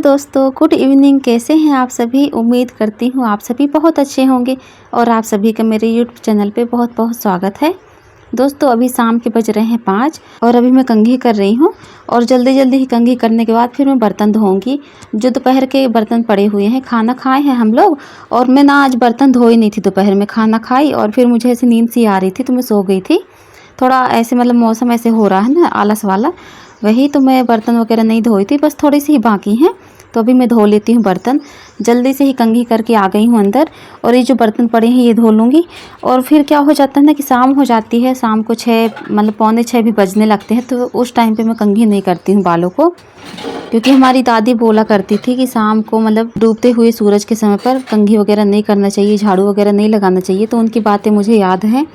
दोस्तों, good evening. कैसे हैं आप सभी? उम्मीद करती हूँ आप सभी बहुत अच्छे होंगे और आप सभी का मेरे यूट्यूब चैनल पे बहुत बहुत स्वागत है। दोस्तों, अभी शाम के बज रहे हैं 5 और अभी मैं कंघी कर रही हूँ और जल्दी जल्दी ही कंघी करने के बाद फिर मैं बर्तन धोऊंगी। जो दोपहर के बर्तन पड़े हुए हैं, खाना खाए हैं हम लोग और मैं ना आज बर्तन धोई नहीं थी। दोपहर में खाना खाई और फिर मुझे ऐसी नींद सी आ रही थी तो मैं सो गई थी। थोड़ा ऐसे मतलब मौसम ऐसे हो रहा है ना, आलस वाला, वही तो मैं बर्तन वगैरह नहीं धोई थी, बस थोड़ी सी ही बाकी हैं। तो अभी मैं धो लेती हूँ बर्तन। जल्दी से ही कंघी करके आ गई हूँ अंदर और ये जो बर्तन पड़े हैं ये धो लूँगी। और फिर क्या हो जाता है ना कि शाम हो जाती है, शाम को 6 मतलब पौने 6 भी बजने लगते हैं, तो उस टाइम पे मैं कंघी नहीं करती हूँ बालों को। क्योंकि हमारी दादी बोला करती थी कि शाम को मतलब डूबते हुए सूरज के समय पर कंघी वगैरह नहीं करना चाहिए, झाड़ू वगैरह नहीं लगाना चाहिए। तो उनकी बातें मुझे याद हैं,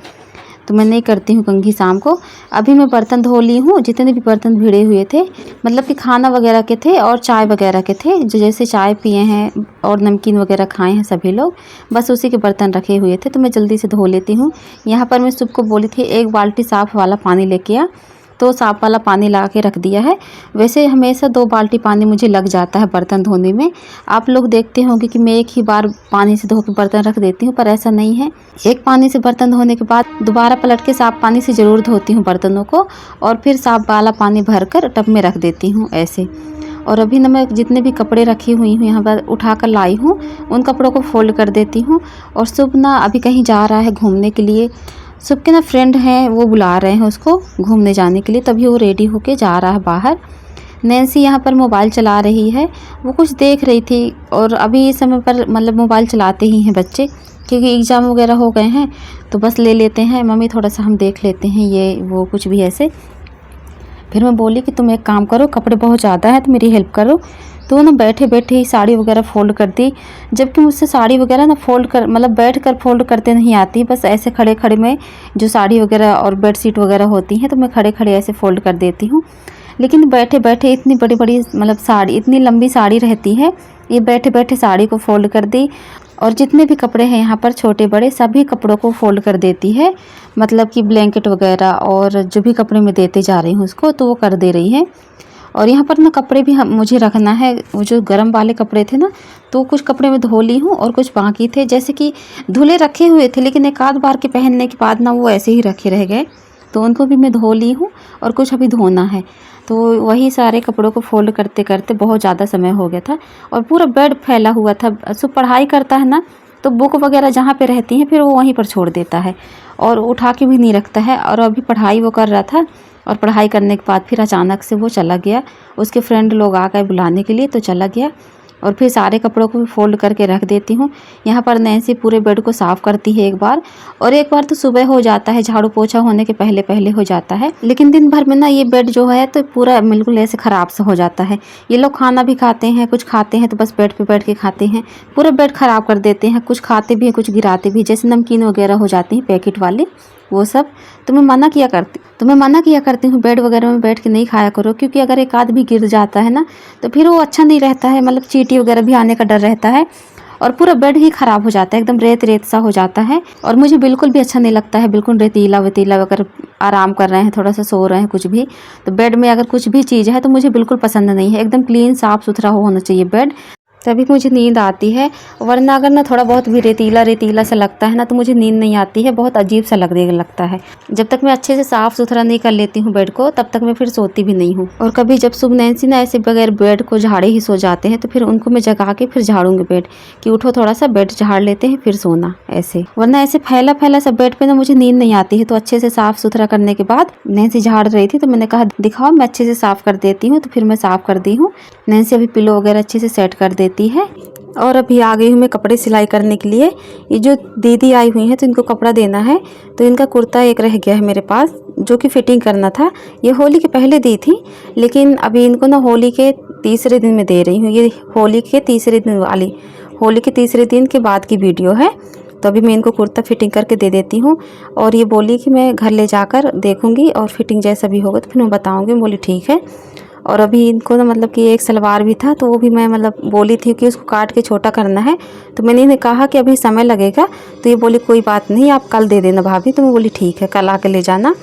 तो मैं नहीं करती हूँ कंघी शाम को। अभी मैं बर्तन धो ली हूँ, जितने भी बर्तन भिड़े हुए थे, मतलब कि खाना वगैरह के थे और चाय वगैरह के थे, जो जैसे चाय पिए हैं और नमकीन वगैरह खाए हैं सभी लोग, बस उसी के बर्तन रखे हुए थे। तो मैं जल्दी से धो लेती हूँ। यहाँ पर मैं सबको बोली थी 1 बाल्टी साफ़ वाला पानी लेके आ, तो साफ़ वाला पानी ला के रख दिया है। वैसे हमेशा 2 बाल्टी पानी मुझे लग जाता है बर्तन धोने में। आप लोग देखते होंगे कि मैं एक ही बार पानी से धो के बर्तन रख देती हूँ, पर ऐसा नहीं है। एक पानी से बर्तन धोने के बाद दोबारा पलट के साफ़ पानी से ज़रूर धोती हूँ बर्तनों को और फिर साफ़ वाला पानी भर कर टब में रख देती हूँ ऐसे। और अभी ना मैं जितने भी कपड़े रखी हुई हूँ यहाँ पर उठा कर लाई हूँ, उन कपड़ों को फोल्ड कर देती हूँ। और शुभ ना अभी कहीं जा रहा है घूमने के लिए। शुभ के ना फ्रेंड हैं, वो बुला रहे हैं उसको घूमने जाने के लिए, तभी वो रेडी होके जा रहा है बाहर। नैन्सी यहाँ पर मोबाइल चला रही है, वो कुछ देख रही थी। और अभी इस समय पर मतलब मोबाइल चलाते ही हैं बच्चे, क्योंकि एग्ज़ाम वगैरह हो गए हैं तो बस ले लेते हैं, मम्मी थोड़ा सा हम देख लेते हैं ये वो कुछ भी ऐसे। फिर मैं बोली कि तुम एक काम करो, कपड़े बहुत ज़्यादा हैं तो मेरी हेल्प करो। तो ना बैठे बैठे ही साड़ी वगैरह फ़ोल्ड कर दी, जबकि मुझसे साड़ी वगैरह ना फ़ोल्ड कर मतलब बैठ कर फ़ोल्ड करते नहीं आती, बस ऐसे खड़े खड़े में जो साड़ी वगैरह और बेडशीट वगैरह होती हैं तो मैं खड़े खड़े ऐसे फ़ोल्ड कर देती हूँ। लेकिन बैठे बैठे इतनी बड़ी बड़ी मतलब साड़ी, इतनी लंबी साड़ी रहती है, ये बैठे बैठे साड़ी को फ़ोल्ड कर दी। और जितने भी कपड़े हैं यहाँ पर छोटे बड़े सभी कपड़ों को फ़ोल्ड कर देती है, मतलब कि ब्लैंकेट वगैरह और जो भी कपड़े मैं देते जा रही हूँ उसको, तो वो कर दे रही है। और यहाँ पर ना कपड़े भी मुझे रखना है, वो जो गर्म वाले कपड़े थे ना, तो कुछ कपड़े मैं धो ली हूँ और कुछ बाकी थे, जैसे कि धुले रखे हुए थे लेकिन एक आध बार के पहनने के बाद ना वो ऐसे ही रखे रह गए, तो उनको भी मैं धो ली हूँ और कुछ अभी धोना है। तो वही सारे कपड़ों को फोल्ड करते करते बहुत ज़्यादा समय हो गया था और पूरा बेड फैला हुआ था। सब पढ़ाई करता है ना, तो बुक वगैरह जहाँ पे रहती हैं फिर वो वहीं पर छोड़ देता है और उठा के भी नहीं रखता है। और अभी पढ़ाई वो कर रहा था और पढ़ाई करने के बाद फिर अचानक से वो चला गया, उसके फ्रेंड लोग आ गए बुलाने के लिए तो चला गया। और फिर सारे कपड़ों को फोल्ड करके रख देती हूँ। यहाँ पर नैन्सी पूरे बेड को साफ़ करती है एक बार, और एक बार तो सुबह हो जाता है, झाड़ू पोछा होने के पहले पहले हो जाता है। लेकिन दिन भर में ना ये बेड जो है तो पूरा बिल्कुल ऐसे ख़राब सा हो जाता है। ये लोग खाना भी खाते हैं, कुछ खाते हैं तो बस बेड पे बैठ के खाते हैं, पूरा बेड ख़राब कर देते हैं। कुछ खाते भी हैं, कुछ गिराते भी, जैसे नमकीन वगैरह हो जाती हैं पैकेट वाले, वो सब। तो मैं मना किया करती हूँ बेड वगैरह में बैठ के नहीं खाया करो, क्योंकि अगर एक आध भी गिर जाता है ना तो फिर वो अच्छा नहीं रहता है, मतलब चींटी वगैरह भी आने का डर रहता है और पूरा बेड ही ख़राब हो जाता है, एकदम रेत रेत सा हो जाता है। और मुझे बिल्कुल भी अच्छा नहीं लगता है, बिल्कुल रेतीला वेतीला, अगर आराम कर रहे हैं थोड़ा सा सो रहे हैं कुछ भी, तो बेड में अगर कुछ भी चीज़ है तो मुझे बिल्कुल पसंद नहीं है। एकदम क्लीन साफ़ सुथरा होना चाहिए बेड, तभी मुझे नींद आती है। वरना अगर ना थोड़ा बहुत भी रेतीला रेतीला सा लगता है ना तो मुझे नींद नहीं आती है, बहुत अजीब सा लगने लगता है। जब तक मैं अच्छे से साफ़ सुथरा नहीं कर लेती हूँ बेड को तब तक मैं फिर सोती भी नहीं हूँ। और कभी जब सुबह नैन्सी ना ऐसे बगैर बेड को झाड़े ही सो जाते हैं तो फिर उनको मैं जगा के फिर झाड़ूंगी बेड, कि उठो थोड़ा सा बेड झाड़ लेते हैं फिर सोना ऐसे। वरना ऐसे फैला फैला सा बेड पे ना मुझे नींद नहीं आती है। तो अच्छे से साफ़ सुथरा करने के बाद नैन्सी झाड़ रही थी तो मैंने कहा दिखाओ, मैं अच्छे से साफ़ कर देती हूँ। तो फिर मैं साफ़ कर दी हूँ। नैन्सी अभी पिलो वगैरह अच्छे से सेट कर देती है। और अभी आ गई हूँ मैं कपड़े सिलाई करने के लिए। ये जो दीदी आई हुई हैं तो इनको कपड़ा देना है, तो इनका कुर्ता एक रह गया है मेरे पास जो कि फिटिंग करना था। ये होली के पहले दी थी, लेकिन अभी इनको ना होली के तीसरे दिन में दे रही हूँ। ये होली के तीसरे दिन वाली, होली के तीसरे दिन के बाद की वीडियो है। तो अभी मैं इनको कुर्ता फिटिंग करके दे देती हूँ। और ये बोली कि मैं घर ले जाकर देखूँगी और फिटिंग जैसा भी होगा तो फिर मैं बताऊँगी। बोली ठीक है। और अभी इनको ना मतलब कि एक सलवार भी था तो वो भी मैं मतलब बोली थी कि उसको काट के छोटा करना है, तो मैंने इन्हें कहा कि अभी समय लगेगा। तो ये बोली कोई बात नहीं, आप कल दे देना भाभी। तो मैं बोली ठीक है, कल आके ले जाना।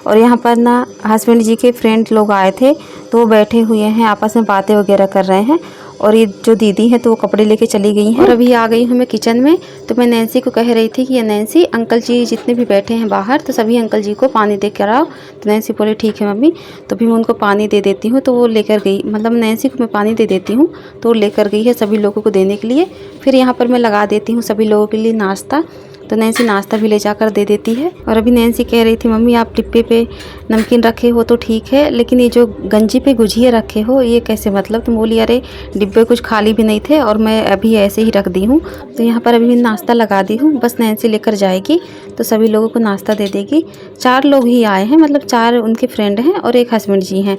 और यहाँ पर ना हस्बैंड जी के फ्रेंड लोग आए थे तो वो बैठे हुए हैं, आपस में बातें वगैरह कर रहे हैं। और ये जो दीदी हैं तो वो कपड़े लेके चली गई हैं। और अभी आ गई हूँ मैं किचन में। तो मैं नैन्सी को कह रही थी कि नैन्सी, अंकल जी जितने भी बैठे हैं बाहर तो सभी अंकल जी को पानी दे कर आओ। तो नैन्सी बोली ठीक है मम्मी। तो भी मैं उनको पानी दे देती हूँ। तो वो लेकर गई, मतलब नैन्सी को मैं पानी दे देती हूँ तो वो लेकर गई है सभी लोगों को देने के लिए। फिर यहाँ पर मैं लगा देती हूँ सभी लोगों के लिए नाश्ता। तो नैन्सी नाश्ता भी ले जाकर दे देती है। और अभी नैन्सी कह रही थी मम्मी आप डिब्बे पे नमकीन रखे हो तो ठीक है, लेकिन ये जो गंजी पे गुझिया रखे हो ये कैसे, मतलब। तुम बोली अरे डिब्बे कुछ खाली भी नहीं थे और मैं अभी ऐसे ही रख दी हूँ। तो यहाँ पर अभी मैं नाश्ता लगा दी हूँ, बस नैन्सी लेकर जाएगी तो सभी लोगों को नाश्ता दे देगी। 4 लोग ही आए हैं, मतलब 4 उनके फ्रेंड हैं और एक हस्बैंड जी हैं।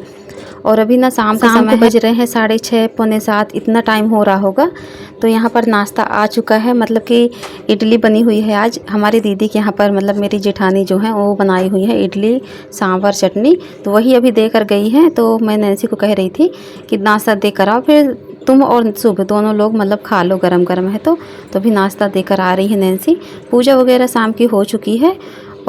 और अभी ना शाम के समय बज रहे हैं 6:30 पौने 7, इतना टाइम हो रहा होगा। तो यहाँ पर नाश्ता आ चुका है, मतलब कि इडली बनी हुई है आज हमारी दीदी के यहाँ पर, मतलब मेरी जेठानी जो है वो बनाई हुई है इडली सांभर चटनी। तो वही अभी दे कर गई हैं। तो मैं नैन्सी को कह रही थी कि नाश्ता दे कर आओ, फिर तुम और शुभ दोनों लोग मतलब खा लो, गरम गरम है तो भी नाश्ता देकर आ रही है नैन्सी। पूजा वगैरह शाम की हो चुकी है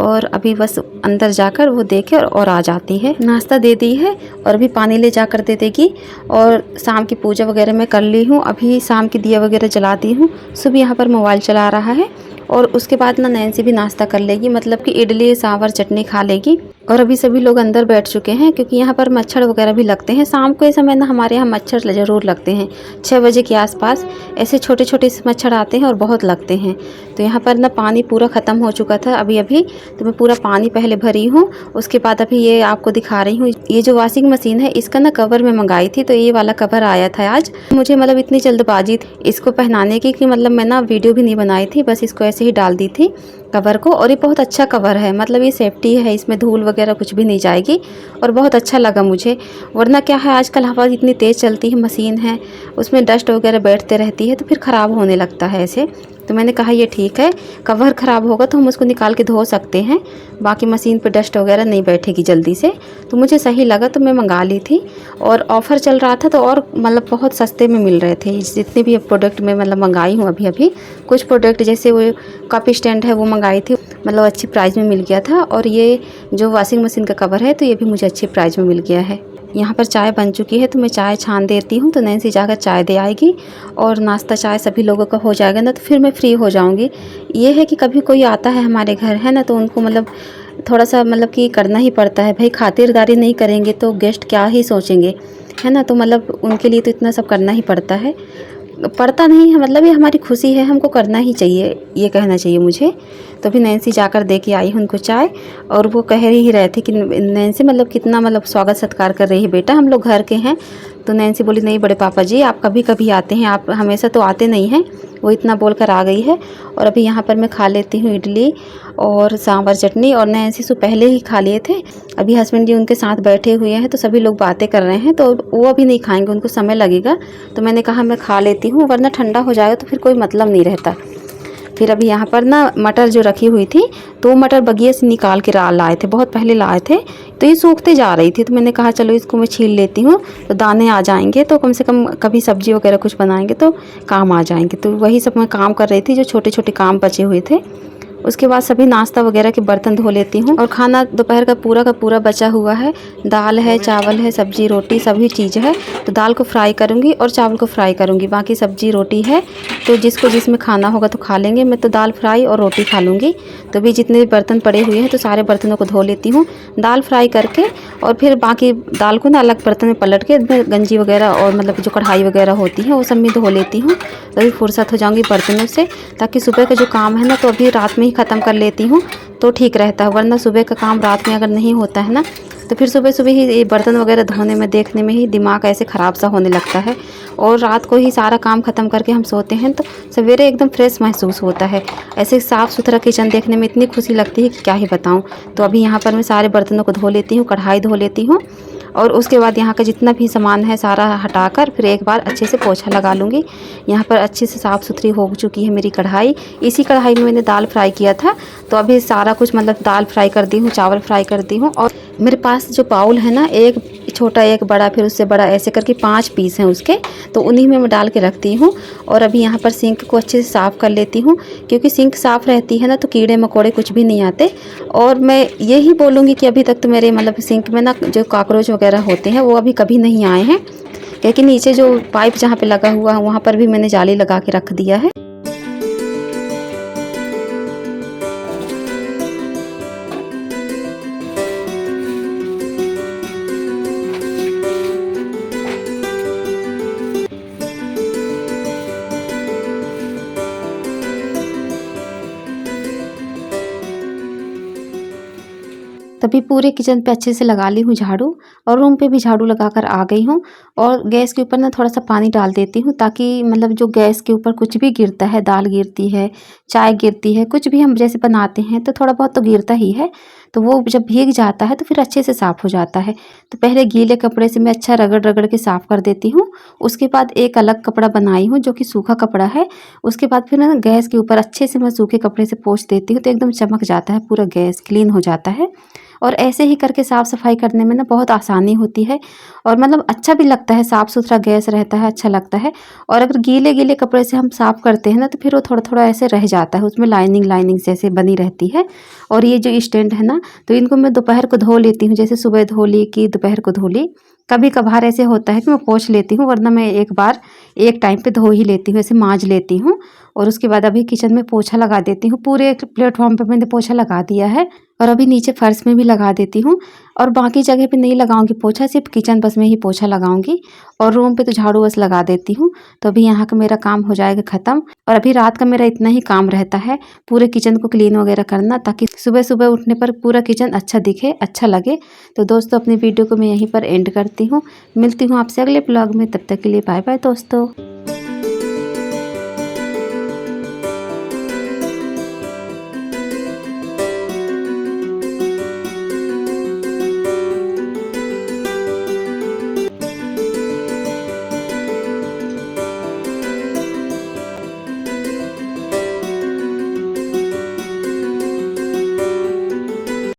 और अभी बस अंदर जाकर वो देखे और आ जाती है। नाश्ता दे दी है और अभी पानी ले जाकर दे देगी। और शाम की पूजा वगैरह मैं कर ली हूँ, अभी शाम की दिया वगैरह जलाती हूँ। सुबह यहाँ पर मोबाइल चला रहा है और उसके बाद ना नैन्सी भी नाश्ता कर लेगी, मतलब कि इडली सांभर चटनी खा लेगी। और अभी सभी लोग अंदर बैठ चुके हैं क्योंकि यहाँ पर मच्छर वगैरह भी लगते हैं शाम के समय ना, हमारे यहाँ मच्छर ज़रूर लगते हैं 6 बजे के आसपास। ऐसे छोटे छोटे मच्छर आते हैं और बहुत लगते हैं। तो यहाँ पर ना पानी पूरा ख़त्म हो चुका था अभी तो मैं पूरा पानी पहले भरी हूँ। उसके बाद अभी ये आपको दिखा रही हूँ, ये जो वॉशिंग मशीन है इसका ना कवर मैं मंगाई थी, तो ये वाला कवर आया था आज मुझे। मतलब इतनी जल्दबाजी थी इसको पहनाने की कि मतलब मैं ना वीडियो भी नहीं बनाई थी, बस इसको ऐसे ही डाल दी थी कवर को। और ये बहुत अच्छा कवर है, मतलब ये सेफ्टी है, इसमें धूल वगैरह कुछ भी नहीं जाएगी और बहुत अच्छा लगा मुझे। वरना क्या है आजकल हवा इतनी तेज़ चलती है, मशीन है उसमें डस्ट वगैरह बैठते रहती है तो फिर ख़राब होने लगता है ऐसे। तो मैंने कहा ये ठीक है, कवर ख़राब होगा तो हम उसको निकाल के धो सकते हैं, बाकी मशीन पे डस्ट वगैरह नहीं बैठेगी जल्दी से। तो मुझे सही लगा तो मैं मंगा ली थी। और ऑफ़र चल रहा था तो और मतलब बहुत सस्ते में मिल रहे थे जितने भी प्रोडक्ट मैं मतलब मंगाई हूँ अभी। कुछ प्रोडक्ट जैसे वो कप स्टैंड है वो मंगाई थी, मतलब अच्छी प्राइस में मिल गया था। और ये जो वॉशिंग मशीन का कवर है तो ये भी मुझे अच्छी प्राइस में मिल गया है। यहाँ पर चाय बन चुकी है तो मैं चाय छान देती हूँ, तो नैन्सी जाकर चाय दे आएगी और नाश्ता चाय सभी लोगों का हो जाएगा ना, तो फिर मैं फ्री हो जाऊँगी। ये है कि कभी कोई आता है हमारे घर है ना, तो उनको मतलब थोड़ा सा मतलब कि करना ही पड़ता है भाई, खातिरदारी नहीं करेंगे तो गेस्ट क्या ही सोचेंगे, है ना। तो मतलब उनके लिए तो इतना सब करना ही पड़ता है, पड़ता नहीं है मतलब ये हमारी खुशी है, हमको करना ही चाहिए, ये कहना चाहिए मुझे। तो भी नैन्सी जाकर दे के आई है उनको चाय। और वो कह ही रहे थे कि नैन्सी मतलब कितना मतलब स्वागत सत्कार कर रही है बेटा, हम लोग घर के हैं। तो नैन्सी बोली नहीं बड़े पापा जी आप कभी कभी आते हैं, आप हमेशा तो आते नहीं हैं। वो इतना बोलकर आ गई है। और अभी यहाँ पर मैं खा लेती हूँ इडली और सांभर चटनी। और नैन्सी से पहले ही खा लिए थे, अभी हस्बैंड जी उनके साथ बैठे हुए हैं तो सभी लोग बातें कर रहे हैं, तो वो अभी नहीं खाएंगे, उनको समय लगेगा। तो मैंने कहा मैं खा लेती हूँ वरना ठंडा हो जाएगा तो फिर कोई मतलब नहीं रहता। फिर अभी यहाँ पर ना मटर जो रखी हुई थी तो मटर बगिया से निकाल के लाए थे, बहुत पहले लाए थे, तो ये सूखते जा रही थी। तो मैंने कहा चलो इसको मैं छील लेती हूँ तो दाने आ जाएंगे, तो कम से कम कभी सब्जी वगैरह कुछ बनाएंगे तो काम आ जाएंगे। तो वही सब मैं काम कर रही थी, जो छोटे छोटे काम बचे हुए थे। उसके बाद सभी नाश्ता वगैरह के बर्तन धो लेती हूँ। और खाना दोपहर का पूरा बचा हुआ है, दाल है, चावल है, सब्जी रोटी सभी चीज़ है। तो दाल को फ्राई करूँगी और चावल को फ्राई करूँगी, बाकी सब्जी रोटी है तो जिसको जिसमें खाना होगा तो खा लेंगे। मैं तो दाल फ्राई और रोटी खा लूँगी। तो भी जितने भी बर्तन पड़े हुए हैं तो सारे बर्तनों को धो लेती हूँ दाल फ्राई करके, और फिर बाकी दाल को ना अलग बर्तन में पलट के गंजी वगैरह और मतलब जो कढ़ाई वगैरह होती है वो सब में धो लेती हूँ। तो अभी फुर्सत हो जाऊँगी बर्तनों से, ताकि सुबह का जो काम है ना तो अभी रात में ख़त्म कर लेती हूँ तो ठीक रहता है। वरना सुबह का काम रात में अगर नहीं होता है ना तो फिर सुबह सुबह ही ये बर्तन वगैरह धोने में देखने में ही दिमाग ऐसे ख़राब सा होने लगता है। और रात को ही सारा काम ख़त्म करके हम सोते हैं तो सवेरे एकदम फ्रेश महसूस होता है। ऐसे साफ़ सुथरा किचन देखने में इतनी खुशी लगती है कि क्या ही बताऊँ। तो अभी यहाँ पर मैं सारे बर्तनों को धो लेती हूँ, कढ़ाई धो लेती हूँ और उसके बाद यहाँ का जितना भी सामान है सारा हटाकर फिर एक बार अच्छे से पोछा लगा लूँगी। यहाँ पर अच्छे से साफ़ सुथरी हो चुकी है मेरी कढ़ाई। इसी कढ़ाई में मैंने दाल फ्राई किया था, तो अभी सारा कुछ मतलब दाल फ्राई कर दी हूँ, चावल फ्राई कर दी हूँ। और मेरे पास जो बाउल है ना, एक छोटा एक बड़ा फिर उससे बड़ा ऐसे करके 5 पीस हैं उसके, तो उन्हीं में मैं डाल के रखती हूँ। और अभी यहाँ पर सिंक को अच्छे से साफ़ कर लेती हूँ, क्योंकि सिंक साफ़ रहती है ना तो कीड़े मकोड़े कुछ भी नहीं आते। और मैं यही बोलूँगी कि अभी तक तो मेरे मतलब सिंक में ना जो कॉकरोच वगैरह होते हैं वो अभी कभी नहीं आए हैं, क्योंकि नीचे जो पाइप जहाँ पे लगा हुआ है वहाँ पर भी मैंने जाली लगा के रख दिया है। तभी पूरे किचन पे अच्छे से लगा ली हूँ झाड़ू, और रूम पे भी झाड़ू लगाकर आ गई हूँ। और गैस के ऊपर ना थोड़ा सा पानी डाल देती हूँ, ताकि मतलब जो गैस के ऊपर कुछ भी गिरता है, दाल गिरती है, चाय गिरती है, कुछ भी हम जैसे बनाते हैं तो थोड़ा बहुत तो गिरता ही है, तो वो जब भीग जाता है तो फिर अच्छे से साफ़ हो जाता है। तो पहले गीले कपड़े से मैं अच्छा रगड़ रगड़ के साफ़ कर देती हूँ। उसके बाद एक अलग कपड़ा बनाई हूँ जो कि सूखा कपड़ा है। उसके बाद फिर ना गैस के ऊपर अच्छे से मैं सूखे कपड़े से पोंछ देती हूँ, तो एकदम चमक जाता है, पूरा गैस क्लीन हो जाता है। और ऐसे ही करके साफ़ सफाई करने में ना बहुत आसानी होती है, और मतलब अच्छा भी लगता है, साफ़ सुथरा गैस रहता है, अच्छा लगता है। और अगर गीले गीले कपड़े से हम साफ़ करते हैं ना तो फिर वो थोड़ा थोड़ा ऐसे रह जाता है, उसमें लाइनिंग लाइनिंग जैसे बनी रहती है। और ये जो स्टैंड है ना, तो इनको मैं दोपहर को धो लेती हूँ, जैसे सुबह धो ली कि दोपहर को धो ली। कभी कभार ऐसे होता है कि मैं पोंछ लेती हूँ, वरना मैं एक बार एक टाइम पे धो ही लेती हूँ, ऐसे मांज लेती हूँ। और उसके बाद अभी किचन में पोछा लगा देती हूँ, पूरे प्लेटफॉर्म पे मैंने पोछा लगा दिया है। और अभी नीचे फर्श में भी लगा देती हूँ, और बाकी जगह पे नहीं लगाऊंगी पोछा, सिर्फ किचन बस में ही पोछा लगाऊंगी। और रूम पे तो झाड़ू बस लगा देती हूँ। तो अभी यहाँ का मेरा काम हो जाएगा ख़त्म। और अभी रात का मेरा इतना ही काम रहता है, पूरे किचन को क्लीन वगैरह करना, ताकि सुबह सुबह उठने पर पूरा किचन अच्छा दिखे, अच्छा लगे। तो दोस्तों अपनी वीडियो को मैं यहीं पर एंड करती हूँ। मिलती हूँ आपसे अगले ब्लॉग में, तब तक के लिए बाय बाय दोस्तों।